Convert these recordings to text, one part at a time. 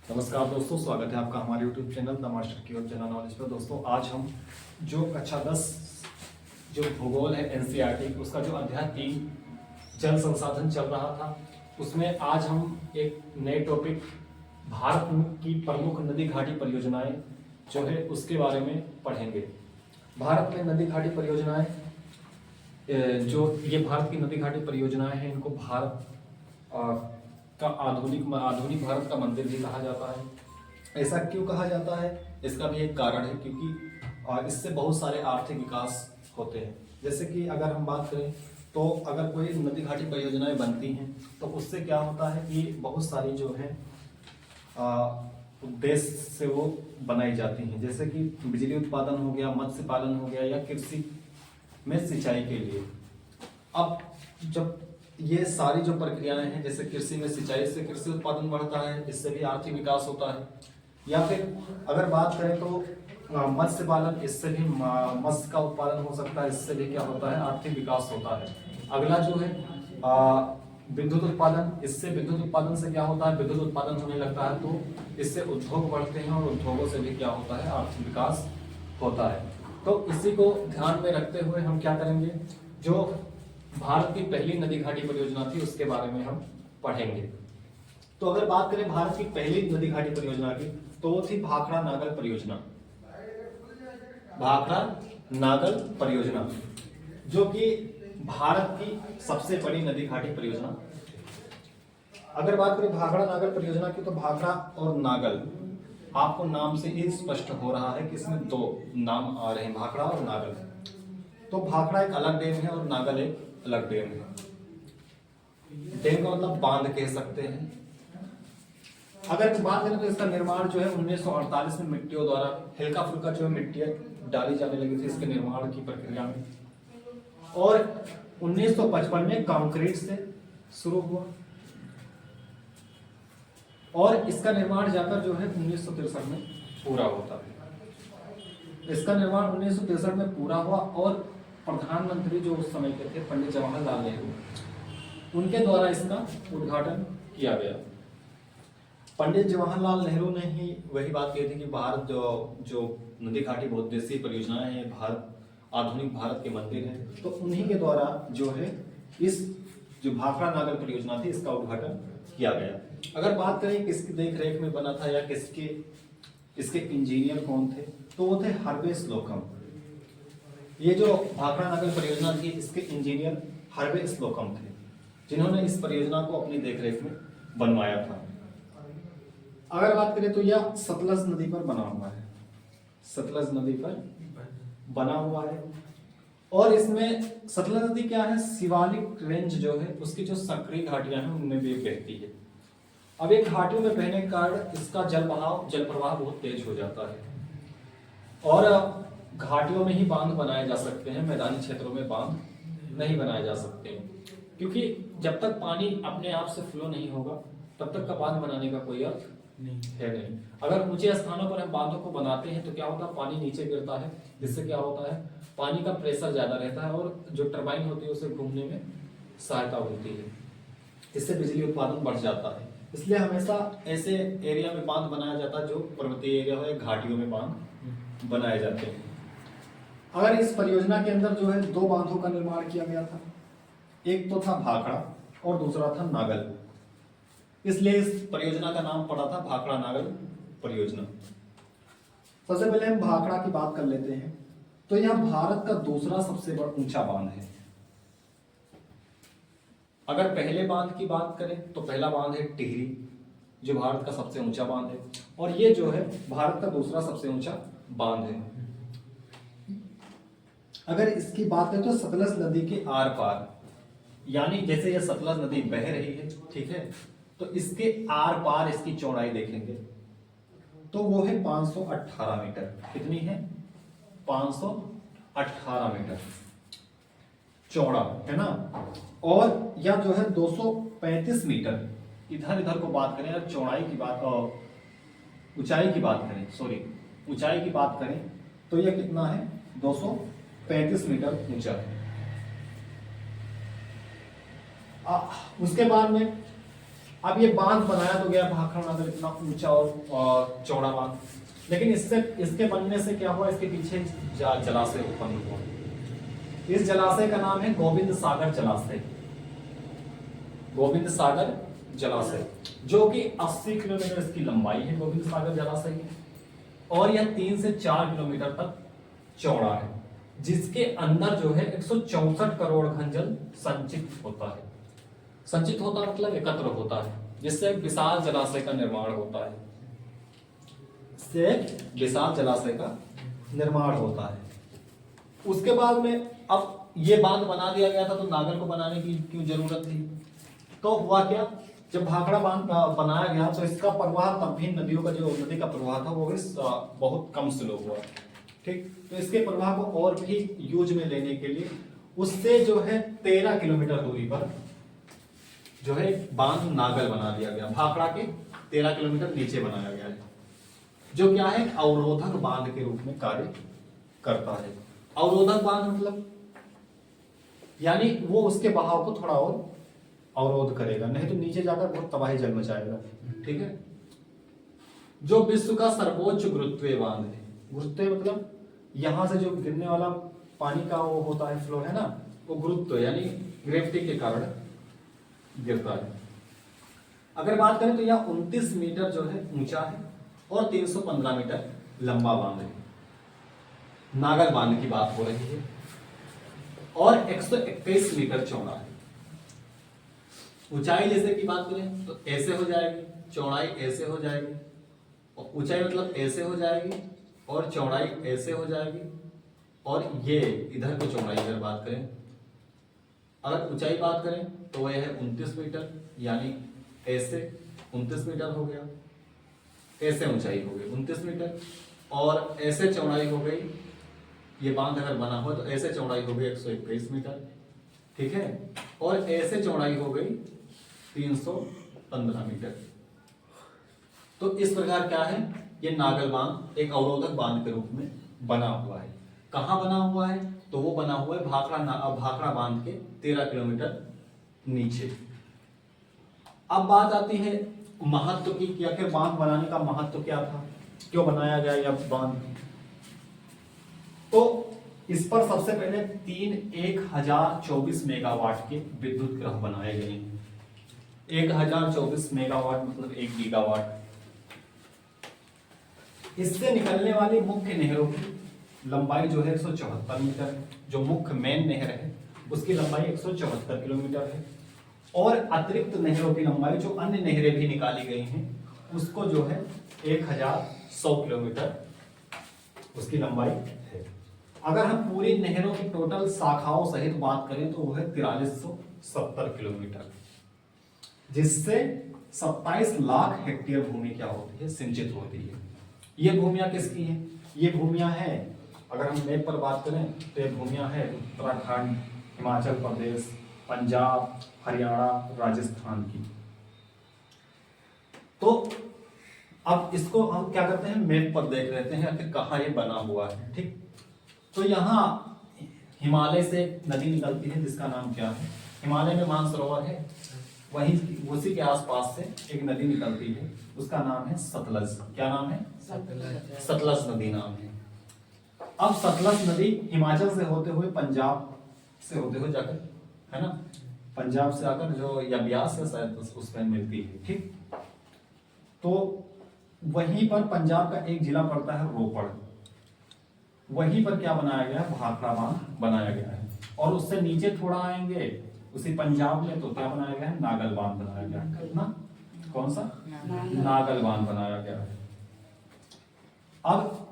नमस्कार दोस्तों, स्वागत है आपका हमारे YouTube चैनल द मास्टर की ओर जनरल नॉलेज पर। दोस्तों आज हम जो कक्षा 10 जो भूगोल है NCERT उसका जो अध्याय 3 जल संसाधन चल रहा था, उसमें आज हम एक नए टॉपिक भारत की प्रमुख नदी घाटी परियोजनाएं जो है उसके बारे में पढ़ेंगे। भारत में नदी घाटी परियोजनाएं, जो ये भारत की नदी घाटी परियोजनाएं हैं, इनको भारत का आधुनिक भारत का मंदिर भी कहा जाता है। ऐसा क्यों कहा जाता है? इसका भी एक कारण है, क्योंकि इससे बहुत सारे आर्थिक विकास होते हैं। जैसे कि अगर हम बात करें तो अगर कोई नदी घाटी परियोजनाएं बनती हैं तो उससे क्या होता है कि बहुत सारी जो है उद्देश्य से वो बनाई जाती हैं। जैसे कि बिजली उत्पादन हो गया, मत्स्य पालन हो गया, या कृषि में सिंचाई के लिए। अब जब ये सारी जो प्रक्रियाएं हैं, जैसे कृषि में सिंचाई से कृषि उत्पादन बढ़ता है, इससे भी आर्थिक विकास होता है। या फिर अगर बात करें तो मत्स्य पालन, इससे भी मत्स्य का उत्पादन हो सकता है, इससे भी क्या होता है, आर्थिक विकास होता है। अगला जो है विद्युत उत्पादन, इससे विद्युत उत्पादन से क्या होता है, विद्युत उत्पादन होने लगता है तो इससे उद्योग बढ़ते हैं और उद्योगों से भी क्या होता है, आर्थिक विकास होता है। तो इसी को ध्यान में रखते हुए हम क्या करेंगे, जो भारत की पहली नदी घाटी परियोजना थी उसके बारे में हम पढ़ेंगे। तो अगर बात करें भारत की पहली नदी घाटी परियोजना की, तो वो थी भाखड़ा नागल परियोजना। भाखड़ा नागल परियोजना जो कि भारत की सबसे बड़ी नदी घाटी परियोजना। अगर बात करें भाखड़ा नागल परियोजना की, तो भाखड़ा और नागल आपको नाम से ही स्पष्ट हो रहा है कि इसमें दो नाम आ रहे हैं, भाखड़ा और नागल। तो भाखड़ा एक अलग डैम है और नागल एक अलग डैम है। डैम का मतलब बांध कह सकते हैं। अगर बात करें तो इसका निर्माण जो है 1948 में मिट्टियों द्वारा हल्का फुल्का जो है मिट्टियां डाली जाने लगी थी इसके निर्माण की प्रक्रिया में, और 1955 में कंक्रीट से शुरू हुआ और इसका निर्माण जाकर जो है 1963 में पूरा होता है। इसका निर्माण 1963 में पूरा हुआ और प्रधानमंत्री जो उस समय के थे पंडित जवाहरलाल नेहरू, उनके द्वारा इसका उद्घाटन किया गया। पंडित जवाहरलाल नेहरू ने ही वही बात कही थी कि भारत जो नदी घाटी बहुउद्देशीय परियोजनाएं हैं, भारत आधुनिक भारत के मंदिर हैं, तो उन्हीं के द्वारा जो है इस जो भाखड़ा नागल परियोजना थी इसका उद्घाटन किया गया। अगर बात करें किसकी देख रेख में बना था या इसके इंजीनियर कौन थे, तो वो थे हर्वे स्लोकम। ये जो भाखड़ा नागल परियोजना थी इसके इंजीनियर हर्वे स्लोकम थे, जिन्होंने इस परियोजना को अपनी देखरेख में बनवाया था। अगर बात करें तो यह सतलज नदी पर बना हुआ है, सतलज नदी पर बना हुआ है। और इसमें सतलज नदी क्या है, शिवालिक रेंज जो है उसकी जो सक्रिय घाटियां हैं उनमें भी बहती है। अब एक घाटियों में बहने के कारण इसका जल प्रवाह बहुत तेज हो जाता है और घाटियों में ही बांध बनाए जा सकते हैं, मैदानी क्षेत्रों में बांध नहीं बनाए जा सकते हैं, क्योंकि जब तक पानी अपने आप से फ्लो नहीं होगा तब तक का बांध बनाने का कोई अर्थ नहीं। अगर ऊंचे स्थानों पर हम बांधों को बनाते हैं तो क्या होता है, पानी नीचे गिरता है, जिससे क्या होता है, पानी का प्रेशर ज्यादा रहता है और जो टरबाइन होती है उसे घूमने में सहायता होती है, इससे बिजली उत्पादन बढ़ जाता है। इसलिए हमेशा ऐसे एरिया में बांध बनाया जाता है जो पर्वतीय एरिया हो या घाटियों में बांध बनाए जाते हैं। अगर इस परियोजना के अंदर जो है दो बांधों का निर्माण किया गया था, एक तो था भाखड़ा और दूसरा था नागल, इसलिए इस परियोजना का नाम पड़ा था भाखड़ा नागल परियोजना। सबसे पहले हम भाखड़ा की बात कर लेते हैं। तो यह भारत का दूसरा सबसे बड़ा ऊंचा बांध है। अगर पहले बांध की बात करें तो पहला बांध है टिहरी, जो भारत का सबसे ऊंचा बांध है, और ये जो है भारत का दूसरा सबसे ऊंचा बांध है। अगर इसकी बात करें तो सतलज नदी के आर पार, यानी जैसे यह सतलज नदी बह रही है, ठीक है, तो इसके आर पार इसकी चौड़ाई देखेंगे तो वो है 518 मीटर। कितनी है? 518 मीटर चौड़ा है ना। और यह जो है 235 मीटर, इधर को बात करें और चौड़ाई की बात और ऊंचाई की बात करें, ऊंचाई की बात करें तो यह कितना है, 235 मीटर ऊंचा है। उसके बाद में अब ये बांध बनाया तो गया भाखड़ा नागल, इतना ऊंचा और चौड़ा बांध, लेकिन इसके बनने से क्या हुआ, इसके पीछे जलाशय उत्पन्न हुआ। इस जलाशय का नाम है गोविंद सागर जलाशय, गोविंद सागर जलाशय, जो कि 80 किलोमीटर इसकी लंबाई है गोविंद सागर जलाशय की, और यह 3 से 4 किलोमीटर तक चौड़ा है, जिसके अंदर जो है 164 करोड़ घन जल संचित होता है। संचित होता मतलब एकत्र होता है, जिससे एक विशाल जलाशय का निर्माण होता है, इससे विशाल जलाशय का निर्माण होता है। उसके बाद में अब ये बांध बना दिया गया था, तो नागल को बनाने की क्यों जरूरत थी? तो हुआ क्या, जब भाखड़ा बांध बनाया गया तो इसका प्रवाह तब भी नदियों का जो नदी का प्रवाह था वो भी बहुत कम स्लो हुआ, ठीक। तो इसके प्रवाह को और भी यूज में लेने के लिए उससे जो है 13 किलोमीटर दूरी पर जो है बांध नागल बना दिया गया, भाखड़ा के 13 किलोमीटर नीचे बनाया गया है, जो क्या है अवरोधक बांध के रूप में कार्य करता है। अवरोधक बांध मतलब यानी वो उसके बहाव को थोड़ा और अवरोध करेगा, नहीं तो नीचे जाकर बहुत तबाही जल मचाएगा, ठीक है। जो विश्व का सर्वोच्च गुरुत्वीय बांध है, गुरुत्वीय मतलब यहां से जो गिरने वाला पानी का वो होता है फ्लो है ना, वो गुरुत्व यानी ग्रेविटी के कारण गिरता है। अगर बात करें तो यह 29 मीटर जो है ऊंचा है और 315 मीटर लंबा बांध है, नागल बांध की बात हो रही है, और 121 मीटर चौड़ा है। ऊंचाई जैसे की बात करें तो ऐसे हो जाएगी, चौड़ाई ऐसे हो जाएगी, और ऊंचाई मतलब ऐसे हो जाएगी और चौड़ाई ऐसे हो जाएगी, और ये इधर की चौड़ाई अगर बात करें, अगर ऊंचाई बात करें तो वह है 29 मीटर, यानी ऐसे 29 मीटर हो गया, ऐसे ऊंचाई हो गई 29 मीटर, और ऐसे चौड़ाई हो गई, ये बांध अगर बना हो तो ऐसे चौड़ाई हो गई 121 मीटर, ठीक है, और ऐसे चौड़ाई हो गई 315 मीटर। तो इस प्रकार क्या है, ये नागल बांध एक अवरोधक बांध के रूप में बना हुआ है। कहां बना हुआ है? तो वो बना हुआ है भाखड़ा बांध के 13 किलोमीटर नीचे। अब बात आती है महत्व की, कि आखिर बांध बनाने का महत्व क्या था, क्यों बनाया गया यह बांध? तो इस पर सबसे पहले 1024 मेगावाट के विद्युत ग्रह बनाए गए हैं। 1024 मेगावाट मतलब 1 गीगावाट। इससे निकलने वाली मुख्य नहरों की लंबाई जो है 174 मीटर है, जो मुख्य मेन नहर है उसकी लंबाई 174 किलोमीटर है, और अतिरिक्त नहरों की लंबाई जो अन्य नहरें भी निकाली गई हैं उसको जो है 1100 किलोमीटर उसकी लंबाई है। अगर हम पूरी नहरों की टोटल शाखाओं सहित बात करें तो वो है 4370 किलोमीटर, जिससे 27 लाख हेक्टेयर भूमि क्या होती है, सिंचित होती है। ये भूमियां किसकी हैं? ये भूमियां हैं, अगर हम मैप पर बात करें तो ये भूमियां हैं उत्तराखंड, हिमाचल प्रदेश, पंजाब, हरियाणा, राजस्थान की। तो अब इसको हम क्या करते हैं, मैप पर देख लेते हैं कि कहाँ ये बना हुआ है, ठीक। तो यहाँ हिमालय से नदी निकलती है जिसका नाम क्या है, हिमालय में मानसरोवर है, वहीं उसी के आसपास से एक नदी निकलती है उसका नाम है सतलज। क्या नाम है? सतलज नदी नाम है। अब सतलज नदी हिमाचल से होते हुए पंजाब से होते हुए जाकर, है ना, पंजाब से आकर जो या ब्यास है शायद उसमें मिलती है, ठीक। तो वहीं पर पंजाब का एक जिला पड़ता है रोपड़, वहीं पर क्या बनाया गया है, भाखड़ा बांध बनाया गया है। और उससे नीचे थोड़ा आएंगे उसी पंजाब में तो क्या बनाया गया है, नागल बांध बनाया गया है ना, कौन सा, नागल बांध बनाया गया है। अब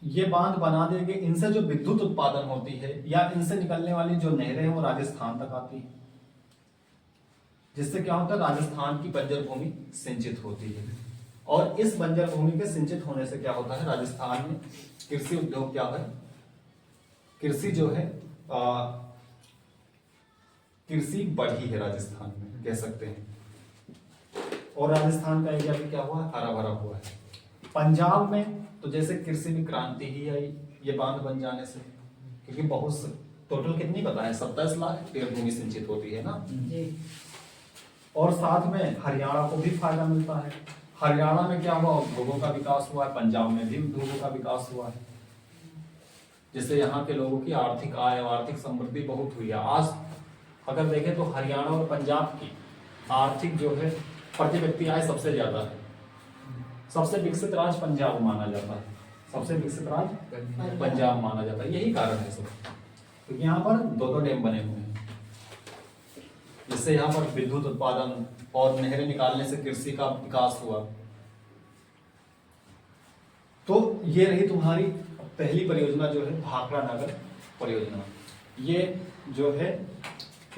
ये बांध बना देंगे, इनसे जो विद्युत उत्पादन होती है या इनसे निकलने वाली जो नहरें हैं वो राजस्थान तक आती है, जिससे क्या होता है, राजस्थान की बंजर भूमि सिंचित होती है। और इस बंजर भूमि के सिंचित होने से क्या होता है, राजस्थान में कृषि उद्योग क्या है, कृषि जो है कृषि बढ़ी है राजस्थान में, कह सकते हैं। और राजस्थान का एरिया भी क्या हुआ, हरा भरा हुआ है। पंजाब में तो जैसे कृषि में क्रांति ही आई ये बांध बन जाने से, क्योंकि बहुत टोटल कितनी पता है, 27 लाख हेक्टेयर भूमि सिंचित होती है ना। और साथ में हरियाणा को भी फायदा मिलता है। हरियाणा में क्या हुआ, उद्योगों का विकास हुआ है, पंजाब में भी उद्योगों का विकास हुआ है, जिससे यहाँ के लोगों की आर्थिक आय और आर्थिक समृद्धि बहुत हुई है। आज अगर देखें तो हरियाणा और पंजाब की आर्थिक जो है प्रति व्यक्ति आय सबसे ज्यादा है। सबसे विकसित राज्य पंजाब माना जाता है, सबसे विकसित राज्य पंजाब माना जाता है। यही कारण है सब, क्योंकि यहाँ पर दो डैम बने हुए हैं, जिससे यहाँ पर विद्युत उत्पादन और नहरें निकालने से कृषि का विकास हुआ। तो ये रही तुम्हारी पहली परियोजना जो है भाखड़ा नगर परियोजना। ये जो है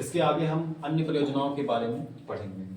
इसके आगे हम अन्य परियोजनाओं के बारे में पढ़ेंगे।